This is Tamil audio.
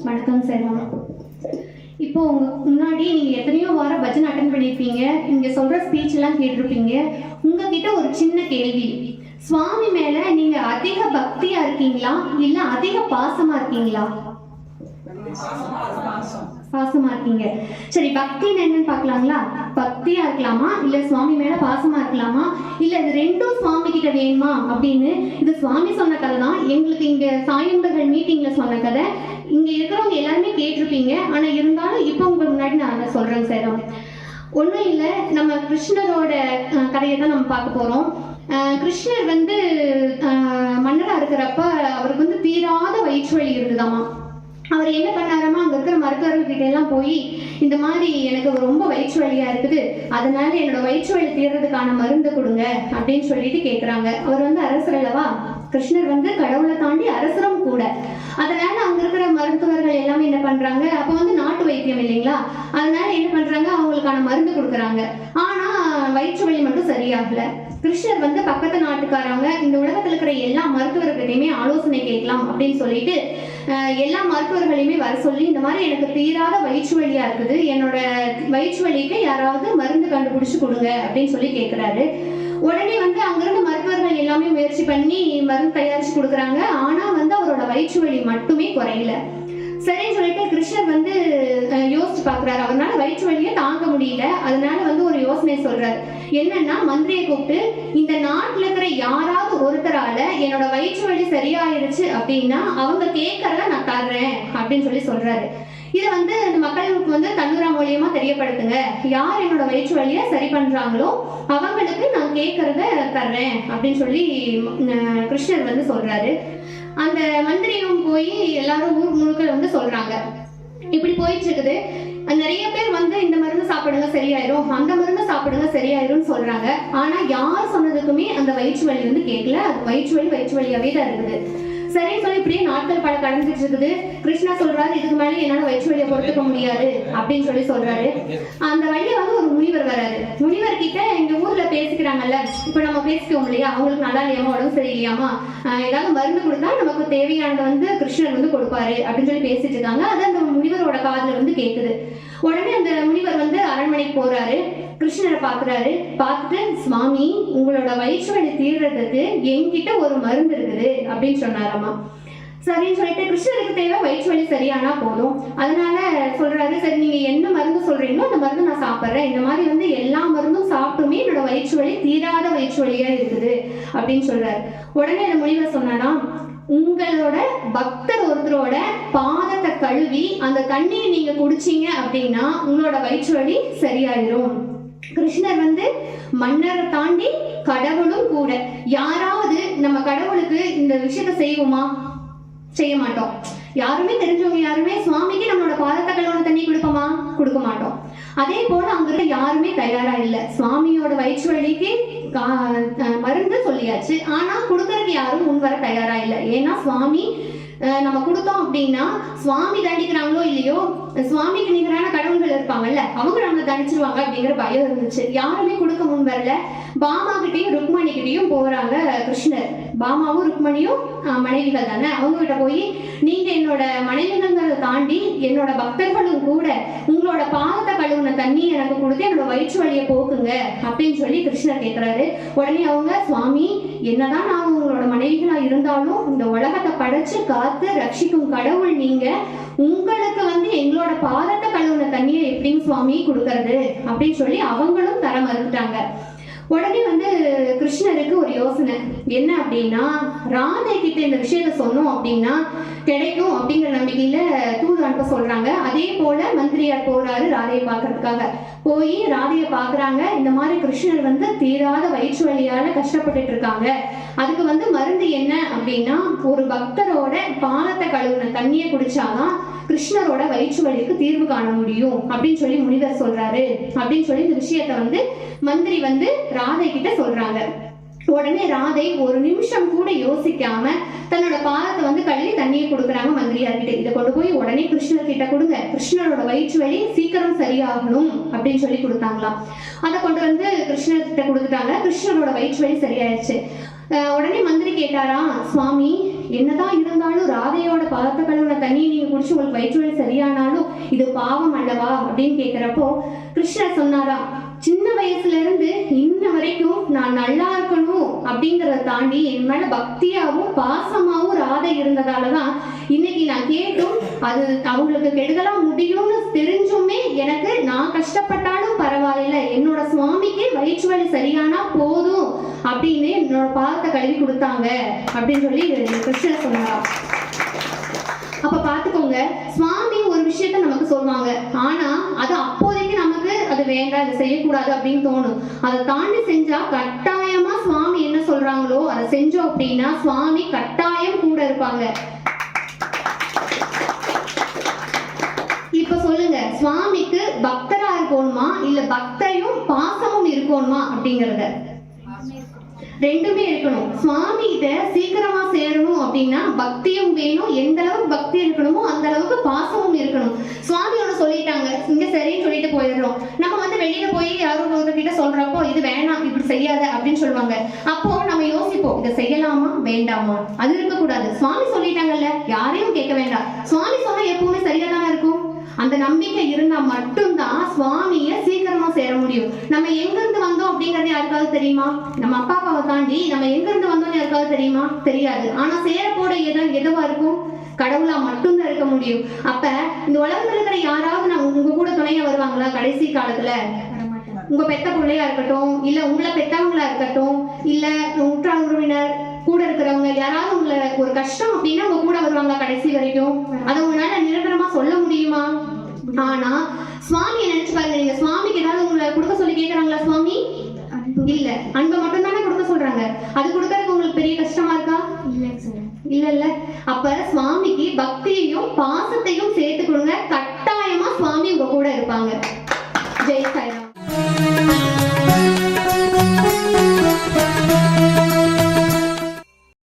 வணக்கம் சார். இப்போ உங்க முன்னாடி நீங்க எத்தனையோ வாரம் பஜன் அட்டன் பண்ணியிருப்பீங்க, நீங்க சொல்ற ஸ்பீச் எல்லாம் கேட்டிருப்பீங்க. உங்ககிட்ட ஒரு சின்ன கேள்வி, சுவாமி மேல நீங்க அதிக பக்தியா இருக்கீங்களா இல்ல அதிக பாசமா இருக்கீங்களா? பாசமா இருக்கீங்க. சரி, பக்தின்னு என்னன்னு பாக்கலாங்களா? பக்தியா இருக்கலாமா இல்ல சுவாமி மேல பாசமா இருக்கலாமா இல்ல இது ரெண்டும் சுவாமி கிட்ட வேணுமா அப்படின்னு? இது சுவாமி சொன்ன கதை தான். எங்களுக்கு இங்க சாயந்தர்கள் மீட்டிங்ல சொன்ன கதை. இங்க இருக்கிறவங்க எல்லாருமே கேட்டிருப்பீங்க. ஆனா இருந்தாலும் இப்ப உங்க முன்னாடி நான் சொல்றேன் சார். ஒண்ணும் இல்ல, நம்ம கிருஷ்ணரோட கதையை தான் நம்ம பார்க்க போறோம். கிருஷ்ணர் வந்து மன்னரா இருக்கிறப்ப அவருக்கு வந்து தீராத வயிற்று வலி இருந்ததாமா. அவர் என்ன பண்ணாராமா, அங்க இருக்கிற மருத்துவர்கிட்ட எல்லாம் போய், இந்த மாதிரி எனக்கு ரொம்ப வயிற்று வலியா இருக்குது, அதனால என்னோட வயிற்று வலி தீர்றதுக்கான மருந்து கொடுங்க அப்படின்னு சொல்லிட்டு கேக்குறாங்க. அவர் வந்து அரசர் அல்லவா, கிருஷ்ணர் வந்து கடவுளை தாண்டி அரசரும் கூட. அதனால அங்க இருக்கிற மருத்துவர்கள் எல்லாமே என்ன பண்றாங்க, அப்ப வந்து நாட்டு வைத்தியம் இல்லைங்களா, அதனால என்ன பண்றாங்க, அவங்களுக்கான மருந்து கொடுக்குறாங்க. ஆனா வயிற்று வலி மட்டும் சரியாகல. கிருஷ்ணர் வந்து பக்கத்து நாட்டுக்காரங்க, இந்த உலகத்துல இருக்கிற எல்லா மருத்துவர்கிட்டையுமே ஆலோசனை கேட்கலாம் அப்படின்னு சொல்லிட்டு எல்லா மருத்துவர்களையுமே வர சொல்லி, இந்த மாதிரி எனக்கு தீராத வயிற்று வலியா இருக்குது, என்னோட வயிற்று வலிக்கு யாராவது மருந்து கண்டுபிடிச்சு கொடுங்க அப்படின்னு சொல்லி கேட்கிறாரு. உடனே வந்து அங்கிருந்து மருத்துவர்கள் எல்லாமே முயற்சி பண்ணி மருந்து தயாரிச்சு கொடுக்குறாங்க. ஆனா வந்து அவரோட வயிற்று வலி மட்டுமே குறையல. சரின்னு சொல்லிட்டு கிருஷ்ணர் வந்து யோசிச்சு பாக்குறாரு. அவரால் வயிற்று வலியை தாங்க முடியல. அதனால வந்து ஒரு யோசனை சொல்றாரு. என்னன்னா, மந்திரியை கூப்பிட்டு, இந்த நாட்டுல இருக்கிற யாராவது ஒருத்தரால என்னோட வயிற்று வலி சரியாயிருச்சு அப்படின்னா அவங்க கேட்கறத நான் தர்றேன் அப்படின்னு சொல்லி சொல்றாரு. இதை வந்து இந்த மக்களுக்கு வந்து தன்னுரா மூலியமா தெரியப்படுத்துங்க. யார் என்னோட வயிற்று வலியை சரி பண்றாங்களோ அவங்களுக்கு நான் கேட்கறத தர்றேன் அப்படின்னு சொல்லி கிருஷ்ணர் வந்து சொல்றாரு. அந்த மந்திரியும் போய் எல்லாரும் ஊர் முழுக்க வந்து சொல்றாங்க. இப்படி போயிட்டு இருக்குது. நிறைய பேர் வந்து இந்த மருந்து சாப்பிடுங்க சரியாயிரும், அந்த மருந்து சாப்பிடுங்க சரியாயிரும் சொல்றாங்க. ஆனா யார் சொன்னதுக்குமே அந்த வயிற்று வலி வந்து கேட்கல. அது வயிற்று வலியாவே தான் இருக்குது. சரின்னு சொல்லி இப்படியே நாட்கள் பல கடந்துட்டு இருக்குது. கிருஷ்ணா சொல்றாரு, இதுக்கு மேலே என்னால வயிற்று வலியை பொறுத்துக்க முடியாது அப்படின்னு சொல்லி சொல்றாரு. அந்த வழியை வந்து ஒரு முனிவர் வராரு. முனிவர் கிட்ட எங்க ஊர்ல பேசிக்கிறாங்கல்ல, இப்ப நம்ம பேசிக்கோம் இல்லையா, அவங்களுக்கு நல்லா இல்லையாமா, உடம்பு சரியில்லையாமா, ஏதாவது மருந்து கொடுத்தா நமக்கு தேவையானதை வந்து கிருஷ்ணர் வந்து கொடுப்பாரு அப்படின்னு சொல்லி பேசிட்டு இருக்காங்க. அது அந்த முனிவரோட காதுல வந்து கேக்குது. உடனே அந்த முனிவர் வந்து அரண்மனைக்கு போறாரு. கிருஷ்ணரை பாக்குறாரு. பார்த்துட்டு, சுவாமி, உங்களோட வயிற்று வலி தீர்றதுக்கு என்கிட்ட ஒரு மருந்து இருக்குது அப்படின்னு சொன்னாராமா. சரின்னு சொல்லிட்டு கிருஷ்ணருக்கு தேவை வயிற்று வலி சரியானா போதும். அதனால சொல்றாரு, சரி நீங்க என்ன மருந்து சொல்றீங்களோ அந்த மருந்து நான் சாப்பிட்றேன். இந்த மாதிரி வந்து எல்லா மருந்தும் சாப்பிட்டுமே என்னோட வயிற்று வலி தீராத வயிற்று வலியா இருக்குது அப்படின்னு சொல்றாரு. உடனே அந்த முனிவர் சொன்னானா, உங்களோட பக்தர் ஒருத்தரோட பாதத்தை கழுவி அந்த தண்ணியை நீங்க குடிச்சீங்க அப்படின்னா உங்களோட வயிற்று வலி சரியாயிரும். கிருஷ்ணர் வந்து மன்னரை தாண்டி கடவுளும் கூட. யாராவது நம்ம கடவுளுக்கு இந்த விஷயத்த செய்வோமா? செய்ய மாட்டோம். யாருமே தெரிஞ்சவங்க யாருமே சுவாமிக்கு நம்மளோட பாதத்தை கழுவுன தண்ணி கொடுப்போமா? கொடுக்க மாட்டோம். அதே போல அங்க யாருமே தயாரா இல்லை. சுவாமியோட வயிற்று வலிக்கு மருந்து சொல்லியாச்சு, ஆனா கொடுக்கறதுக்கு யாரும் முன்வர தயாரா இல்லை. ஏன்னா சுவாமி நம்ம கொடுத்தோம் அப்படின்னா சுவாமி தண்டிக்கிறாங்களோ இல்லையோ, சுவாமிக்கு நிகரான கடவுள்கள் இருப்பாங்கல்ல, அவங்க நம்மளை தண்டிச்சிருவாங்க அப்படிங்கிற பயம் இருந்துச்சு. யாருமே கொடுக்க முன் வரல. பாமா கிட்டையும் ருக்மணி கிட்டையும் போறாங்க கிருஷ்ணர். பாமாவும் ருக்மணியும் மனைவிகள் தானே, அவங்க கிட்ட போய், நீங்க என்னோட மனைவிகள்ங்கிறத தாண்டி என்னோட பக்தர்களும் கூட, உங்களோட பாதத்தை கழுவுன தண்ணி எனக்கு கொடுத்து என்னோட வயிற்று வலியை போக்குங்க அப்படின்னு சொல்லி கிருஷ்ணர் கேட்கிறாரு. உடனே அவங்க, சுவாமி, என்னதான் நான் உங்களோட மனைவிகளா இருந்தாலும் இந்த உலகத்தை படைச்சு காத்து ரட்சிக்கும் கடவுள் நீங்க, உங்களுக்கு வந்து எங்களோட பாதத்தை கழுவுன தண்ணியை எப்படின்னு சுவாமி கொடுக்கறது அப்படின்னு சொல்லி அவங்களும் தர மறுத்துட்டாங்க. உடனே வந்து கிருஷ்ணருக்கு ஒரு யோசனை. என்ன அப்படின்னா, ராதை கிட்ட இந்த விஷயத்த சொன்னோம் அப்படின்னா கிடைக்கும் அப்படிங்கிற நம்பிக்கையில தூது அனுப்ப சொல்றாங்க. அதே போல மந்திரியார் போறாரு ராதையை பார்க்கறதுக்காக. போய் ராதையை பாக்குறாங்க. இந்த மாதிரி கிருஷ்ணர் வந்து தீராத வயிற்று வலியால கஷ்டப்பட்டுட்டு இருக்காங்க, அதுக்கு வந்து மருந்து என்ன அப்படின்னா, ஒரு பக்தரோட பாதத்தை கழுவுன தண்ணியை குடிச்சாதான் கிருஷ்ணரோட வயிற்று வலிக்கு தீர்வு காண முடியும் அப்படின்னு சொல்லி முனிவர் சொல்றாரு அப்படின்னு சொல்லி இந்த விஷயத்த வந்து மந்திரி வந்து ராதை கிட்ட சொல்றாங்க. உடனே ராதை ஒரு நிமிஷம் கூட யோசிக்காம தன்னோட பாதத்தை வந்து கழுவி தண்ணியை கொடுக்குறாங்க மந்திரியார்கிட்ட. இதை கொண்டு போய் உடனே கிருஷ்ணர் கிட்ட கொடுங்க, கிருஷ்ணரோட வயிற்று வலி சீக்கிரம் சரியாகணும் அப்படின்னு சொல்லி கொடுத்தாங்களாம். அதை கொண்டு வந்து கிருஷ்ணர் கிட்ட கொடுத்துட்டாங்க. கிருஷ்ணரோட வயிற்று வலி சரியாயிடுச்சு. உடனே மந்திரி கேட்டாரா, சுவாமி, என்னதான் இருந்தாலும் ராதையோட பாதத்தை கழுவுன தண்ணியை நீங்க குடிச்சு உங்களுக்கு வயிற்று வலி சரியானாலும் இது பாவம் அல்லவா அப்படின்னு கேக்குறப்போ கிருஷ்ணர் சொன்னாரா, சின்ன வயசுல இருந்து இன்ன வரைக்கும் நான் நல்லா இருக்கணும் அப்படிங்கறத தாண்டி என் மேல பக்தியாவும் பாசமாவும் ராதை இருந்ததாலதான் இன்னைக்கு நான் கேட்டும் அது அவங்களுக்கு கெடுதலா முடியும்னு தெரிஞ்சுமே எனக்கு நான் கஷ்டப்பட்டாலும் பரவாயில்ல, என்னோட சுவாமிக்கு வயிற்று வலி சரியானா போதும் அப்படின்னு என்னோட பாதத்தை கழுவி கொடுத்தாங்க அப்படின்னு சொல்லி கிருஷ்ணர் சொன்னாரா. அப்ப பாத்துக்கோங்க, சுவாமி ஒரு விஷயத்த நமக்கு சொல்லுவாங்க, ஆனா அது அப்போதைக்கு நமக்கு அது வேண்டாம், அது செய்யக்கூடாது அப்படின்னு தோணும். அதை தாண்டி செஞ்சா கட்டாயமா சுவாமி என்ன சொல்றாங்களோ அதை செஞ்சோம் அப்படின்னா சுவாமி கட்டாயம் கூட இருப்பாங்க. இப்ப சொல்லுங்க, சுவாமிக்கு பக்தரா இருக்கணுமா இல்ல பக்தையும் பாசமும் இருக்கணுமா அப்படிங்கறத? ரெண்டுமே இருக்கணும். சுவாமி கிட்ட சீக்கிரமா சேரணும் அப்படின்னா பக்தியும் வேணும், எந்த அளவுக்கு பக்தி இருக்கணுமோ அந்த அளவுக்கு பாசமும் இருக்கணும். சுவாமியோட சொல்லிட்டாங்க, இங்க சரின்னு சொல்லிட்டு போயிடுறோம். நம்ம வெளியில போய் யாரும் கிட்ட சொல்றப்போ இது வேணாம், இப்படி செய்யாத அப்படின்னு சொல்லுவாங்க. அப்போ நம்ம யோசிப்போம், இதை செய்யலாமா வேண்டாமா? அது இருக்கக்கூடாது. சுவாமி சொல்லிட்டாங்கல்ல, யாரையும் கேட்க வேண்டாம். சுவாமி சொன்னா எப்பவுமே சரியா தானே இருக்கும். அந்த நம்பிக்கை இருந்தா மட்டும்தான் சுவாமிய சீக்கிரமா சேர முடியும். நம்ம எங்க இருந்து வந்தோம் அப்படிங்கறது யாருக்காவது தெரியுமா? நம்ம அப்பா அப்பாவை தாண்டி நம்ம எங்க இருந்து வந்தோம் யாருக்காவது தெரியுமா? தெரியாது. ஆனா சேரப்போட எதுவா இருக்கும்? கடவுளா மட்டும்தான் இருக்க முடியும். அப்ப இந்த உலகத்துல இருக்கிற யாராவது நான் உங்க கூட துணையா வருவாங்களா கடைசி காலத்துல? உங்க பெத்த பிள்ளையா இருக்கட்டும், இல்ல உங்களை பெத்தவங்களா இருக்கட்டும், இல்ல உற்றார் உறவினர் கூட இருக்கிறவங்க யாராவது உங்களை ஒரு கஷ்டம் அப்படின்னா உங்க கூட வருவாங்க கடைசி வரைக்கும்? அதை உங்களால நிரந்தரமா சொல்ல முடியுமா? ஆனா சுவாமியை நினைச்சு பாருங்க, நீங்க சுவாமிக்கு ஏதாவது உங்களை கொடுக்க சொல்லி கேக்குறாங்களா சுவாமி? இல்ல, அன்பை மட்டும் தானே கொடுக்க சொல்றாங்க. அது கொடுக்கறதுக்கு உங்களுக்கு பெரிய கஷ்டமா இருக்கா? இல்ல இல்ல. அப்ப சுவாமிக்கு பக்தியையும் பாசத்தையும்